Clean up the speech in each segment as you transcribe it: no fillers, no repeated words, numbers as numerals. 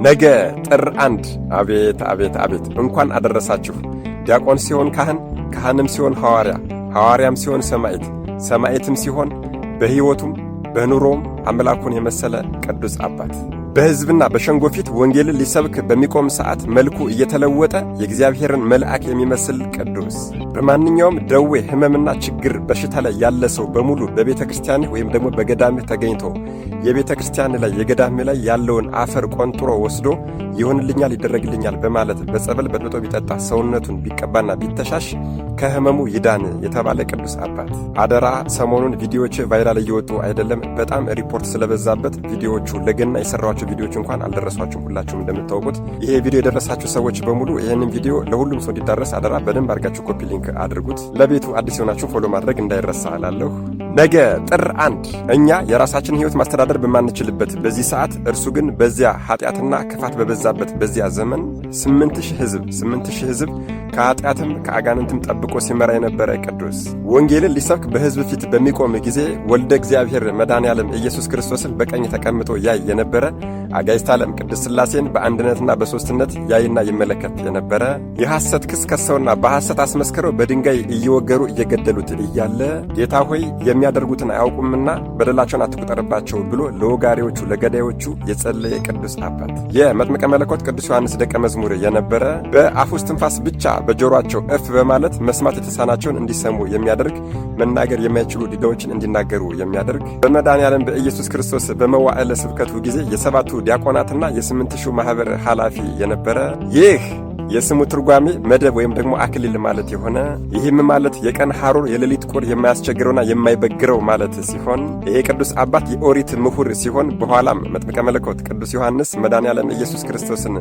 ነገ ጥር 1 አቤት አቤት አቤት! እንኳን አደረሳችሁ። ዲያቆን ሲሆን ካህን፣ ካህንም ሲሆን ሐዋርያ፣ ሐዋርያም ሲሆን ሰማዕት፣ ሰማዕትም ሲሆን በሕይወቱም በኑሮም አምላኩን የመሰለ ቅዱስ አባት በሕዝብና በሸንጎ ፊት ወንጌልን ሊሰብክ በሚቆም ሰዓት መልኩ እየተለወጠ የእግዚአብሔርን መልአክ የሚመስል ቅዱስ በማንኛውም ደዌ ሕመምና ችግር በሽታ ላይ ያለ ሰው በሙሉ በቤተ ክርስቲያንህ ወይም ደግሞ በገዳምህ ተገኝቶ የቤተ ክርስቲያን ላይ የገዳም ላይ ያለውን አፈር ቆንጥሮ ወስዶ ይሆንልኛል ይደረግልኛል በማለት በጸበል በጥብጦ ቢጠጣ ሰውነቱን ቢቀባና ቢተሻሽ ከሕመሙ ይዳን የተባለ ቅዱስ አባት። አደራ ሰሞኑን ቪዲዮዎች ቫይራል እየወጡ አይደለም፣ በጣም ሪፖርት ስለበዛበት ቪዲዮዎቹ ለገና የሰራኋቸው ቪዲዮዎች እንኳን አልደረሷችሁም። ሁላችሁም እንደምታውቁት ይሄ ቪዲዮ የደረሳችሁ ሰዎች በሙሉ ይህንን ቪዲዮ ለሁሉም ሰው እንዲዳረስ አደራ በደንብ አድርጋችሁ ኮፒ ሊንክ አድርጉት። ለቤቱ አዲስ የሆናችሁ ፎሎ ማድረግ እንዳይረሳ እላለሁ። ነገ ጥር 1 እኛ የራሳችን ሕይወት ማስተዳደር በማንችልበት በዚህ ሰዓት እርሱ ግን በዚያ ኃጢአትና ክፋት በበዛበት በዚያ ዘመን 8000 ሕዝብ ከኃጢአትም ከአጋንንትም ጠብቆ ሲመራ የነበረ ቅዱስ ወንጌልን ሊሰብክ በሕዝብ ፊት በሚቆም ጊዜ ወልደ እግዚአብሔር መድኃኔዓለም ኢየሱስ ክርስቶስን በቀኝ ተቀምጦ ያይ የነበረ አጋዕዝተ ዓለም ቅድስት ሥላሴን በአንድነትና በሦስትነት ያይና ይመለከት የነበረ የሐሰት ክስ ከሰውና በሐሰት አስመስክረው በድንጋይ እየወገሩ እየገደሉት እያለ ጌታ ሆይ የሚያደርጉትን አያውቁምና በደላቸውን አትቁጠርባቸው ብሎ ለወጋሪዎቹ ለገዳዮቹ የጸለየ ቅዱስ አባት የመጥምቀ መለኮት ቅዱስ ዮሐንስ ደቀ መዝሙር የነበረ በአፉ እስትንፋስ ብቻ በጆሮአቸው እፍ በማለት መስማት የተሳናቸውን እንዲሰሙ የሚያደርግ መናገር የማይችሉ ዲዳዎችን እንዲናገሩ የሚያደርግ በመድኃኔዓለም በኢየሱስ ክርስቶስ በመዋዕለ ስብከቱ ጊዜ የሰባቱ ዲያቆናትና የ8000 ማኅበር ኃላፊ የነበረ ይህ የስሙ ትርጓሜ መደብ ወይም ደግሞ አክሊል ማለት የሆነ ይህም ማለት የቀን ሐሩር የሌሊት ቁር የማያስቸግረውና የማይበግረው ማለት ሲሆን ይሄ ቅዱስ አባት የኦሪት ምሁር ሲሆን በኋላም መጥምቀ መለኮት ቅዱስ ዮሐንስ መድኃኔዓለም ኢየሱስ ክርስቶስን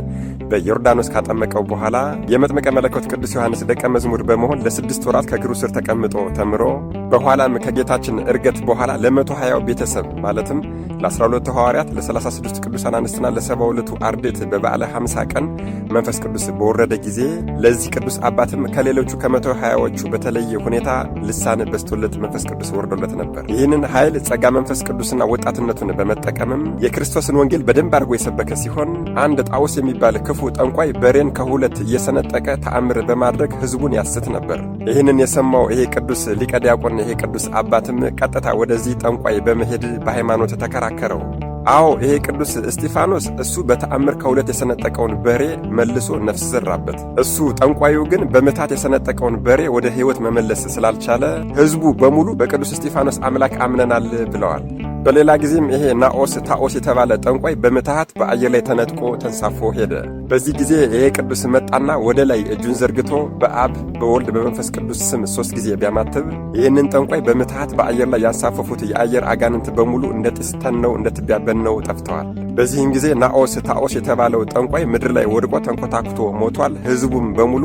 በዮርዳኖስ ካጠመቀው በኋላ የመጥምቀ መለኮት ቅዱስ ዮሐንስ ደቀ መዝሙር በመሆን ለ6 ወራት ከእግሩ ስር ተቀምጦ ተምሮ በኋላም ከጌታችን ዕርገት በኋላ ለ120 ቤተሰብ ማለትም ለ12 ሐዋርያት ለ36 ቅዱሳን አንስትና ለ72 አርድእት በበዓለ 50 ቀን መንፈስ ቅዱስ በወረደ ጊዜ ለዚህ ቅዱስ አባትም ከሌሎቹ ከ120ዎቹ በተለየ ሁኔታ ልሳን በስቶለት መንፈስ ቅዱስ ወርዶለት ነበር። ይህንን ኃይል ጸጋ መንፈስ ቅዱስና ወጣትነቱን በመጠቀምም የክርስቶስን ወንጌል በደንብ አድርጎ የሰበከ ሲሆን አንድ ጣዖስ የሚባል ክፉ ጠንቋይ በሬን ከሁለት እየሰነጠቀ ተአምር በማድረግ ሕዝቡን ያስት ነበር። ይህንን የሰማው ይሄ ቅዱስ ሊቀ ዲያቆን ይሄ ቅዱስ አባትም ቀጥታ ወደዚህ ጠንቋይ በመሄድ በሃይማኖት ተከራከረው። አዎ ይሄ ቅዱስ እስጢፋኖስ እሱ በተአምር ከሁለት የሰነጠቀውን በሬ መልሶ ነፍስ ዘራበት። እሱ ጠንቋዩ ግን በምታት የሰነጠቀውን በሬ ወደ ሕይወት መመለስ ስላልቻለ ሕዝቡ በሙሉ በቅዱስ እስጢፋኖስ አምላክ አምነናል ብለዋል። በሌላ ጊዜም ይሄ ናኦስ ታኦስ የተባለ ጠንቋይ በምትሃት በአየር ላይ ተነጥቆ ተንሳፎ ሄደ። በዚህ ጊዜ ይሄ ቅዱስ መጣና ወደ ላይ እጁን ዘርግቶ በአብ በወልድ በመንፈስ ቅዱስ ስም 3 ጊዜ ቢያማትብ ይህንን ጠንቋይ በምትሃት በአየር ላይ ያንሳፈፉት የአየር አጋንንት በሙሉ እንደ ጢስ ተነው እንደ ትቢያ በነው ጠፍተዋል። በዚህም ጊዜ ናኦስ ታኦስ የተባለው ጠንቋይ ምድር ላይ ወድቆ ተንኮታኩቶ ሞቷል። ሕዝቡም በሙሉ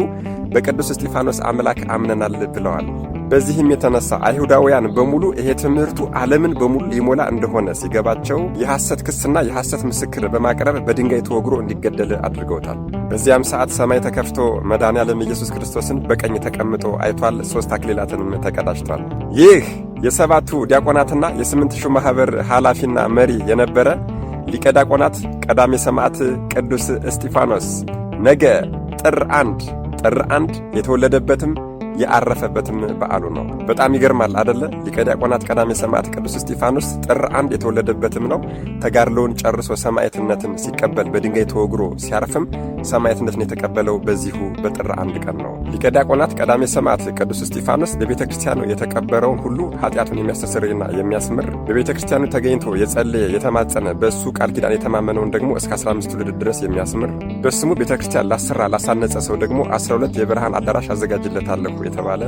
በቅዱስ እስጢፋኖስ አምላክ አምነናል ብለዋል። በዚህም የተነሳ አይሁዳውያን በሙሉ ይሄ ትምህርቱ ዓለምን በሙሉ ሊሞላ እንደሆነ ሲገባቸው የሐሰት ክስና የሐሰት ምስክር በማቅረብ በድንጋይ ተወግሮ እንዲገደል አድርገውታል። በዚያም ሰዓት ሰማይ ተከፍቶ መድኃኔዓለም ኢየሱስ ክርስቶስን በቀኝ ተቀምጦ አይቷል። 3 አክሊላትንም ተቀዳጅቷል። ይህ የሰባቱ ዲያቆናትና የ8000 ማኅበር ኃላፊና መሪ የነበረ ሊቀ ዲያቆናት ቀዳሜ ሰማዕት ቅዱስ እስጢፋኖስ ነገ ጥር 1 የተወለደበትም ያረፈበትም በዓሉ ነው። በጣም ይገርማል አደለ? ሊቀ ዲያቆናት ቀዳሜ ሰማዕት ቅዱስ እስጢፋኖስ ጥር 1 የተወለደበትም ነው። ተጋድሎውን ጨርሶ ሰማዕትነትን ሲቀበል በድንጋይ ተወግሮ ሲያርፍም ሰማዕትነትን የተቀበለው በዚሁ በጥር 1 ቀን ነው። ሊቀ ዲያቆናት ቀዳሜ ሰማዕት ቅዱስ እስጢፋኖስ በቤተ ክርስቲያኑ የተቀበረውን ሁሉ ኃጢአቱን የሚያስተሰርይና የሚያስምር በቤተ ክርስቲያኑ ተገኝቶ የጸለየ የተማጸነ በእሱ ቃል ኪዳን የተማመነውን ደግሞ እስከ 15 ትውልድ ድረስ የሚያስምር በስሙ ቤተ ክርስቲያን ላሰራ ላሳነጸ ሰው ደግሞ 12 የብርሃን አዳራሽ አዘጋጅለታለሁ የተባለ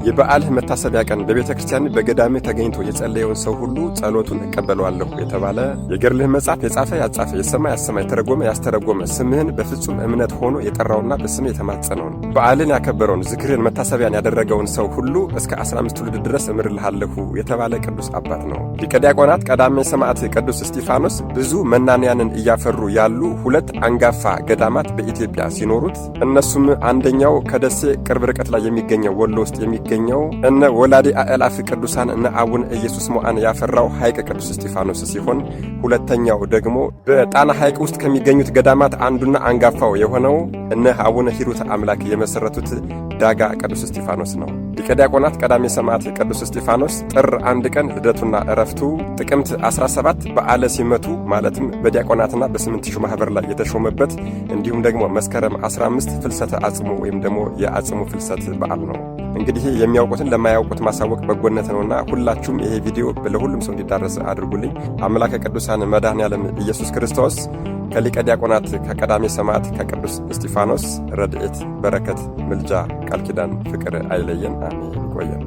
የበዓልህ መታሰቢያ ቀን በቤተ ክርስቲያን በገዳምህ ተገኝቶ የጸለየውን ሰው ሁሉ ጸሎቱን እቀበለዋለሁ የተባለ የገድልህ መጽሐፍ የጻፈ ያጻፈ የሰማ ያሰማ የተረጎመ ያስተረጎመ ስምህን በፍጹም እምነት ሆኖ የጠራውና በስምህ የተማጸነውን በዓልን ያከበረውን ዝክርን መታሰቢያን ያደረገውን ሰው ሁሉ እስከ 15 ትውልድ ድረስ እምርልሃለሁ የተባለ ቅዱስ አባት ነው። ሊቀ ዲያቆናት ቀዳሜ ሰማዕት ቅዱስ እስጢፋኖስ ብዙ መናንያንን እያፈሩ ያሉ ሁለት አንጋፋ ገዳማት በኢትዮጵያ ሲኖሩት እነሱም አንደኛው ከደሴ ቅርብ ርቀት ላይ የሚገኘው ወሎ ውስጥ የሚገኘው እነ ወላዲ አእላፍ ቅዱሳን እነ አቡነ ኢየሱስ ሞዐን ያፈራው ሐይቅ ቅዱስ እስጢፋኖስ ሲሆን ሁለተኛው ደግሞ በጣና ሐይቅ ውስጥ ከሚገኙት ገዳማት አንዱና አንጋፋው የሆነው እነ አቡነ ሂሩት አምላክ የመሰረቱት ዳጋ ቅዱስ እስጢፋኖስ ነው። ሊቀ ዲያቆናት ቀዳሜ ሰማዕት ቅዱስ እስጢፋኖስ ጥር 1 ቀን ልደቱና ዕረፍቱ፣ ጥቅምት 17 በዓለ ሲመቱ ማለትም በዲያቆናትና በ8000 ማህበር ላይ የተሾመበት እንዲሁም ደግሞ መስከረም 15 ፍልሰተ አጽሙ ወይም ደግሞ የአጽሙ ፍልሰት በዓል ነው። እንግዲህ የሚያውቁትን ለማያውቁት ማሳወቅ በጎነት ነውና ሁላችሁም ይሄ ቪዲዮ ለሁሉም ሰው እንዲዳረስ አድርጉልኝ። አምላከ ቅዱሳን መድኃኔዓለም ኢየሱስ ክርስቶስ ከሊቀ ዲያቆናት ከቀዳሜ ሰማዕት ከቅዱስ እስጢፋኖስ ረድኤት፣ በረከት፣ ምልጃ፣ ቃል ኪዳን፣ ፍቅር አይለየን። አሜን። ይቆየን።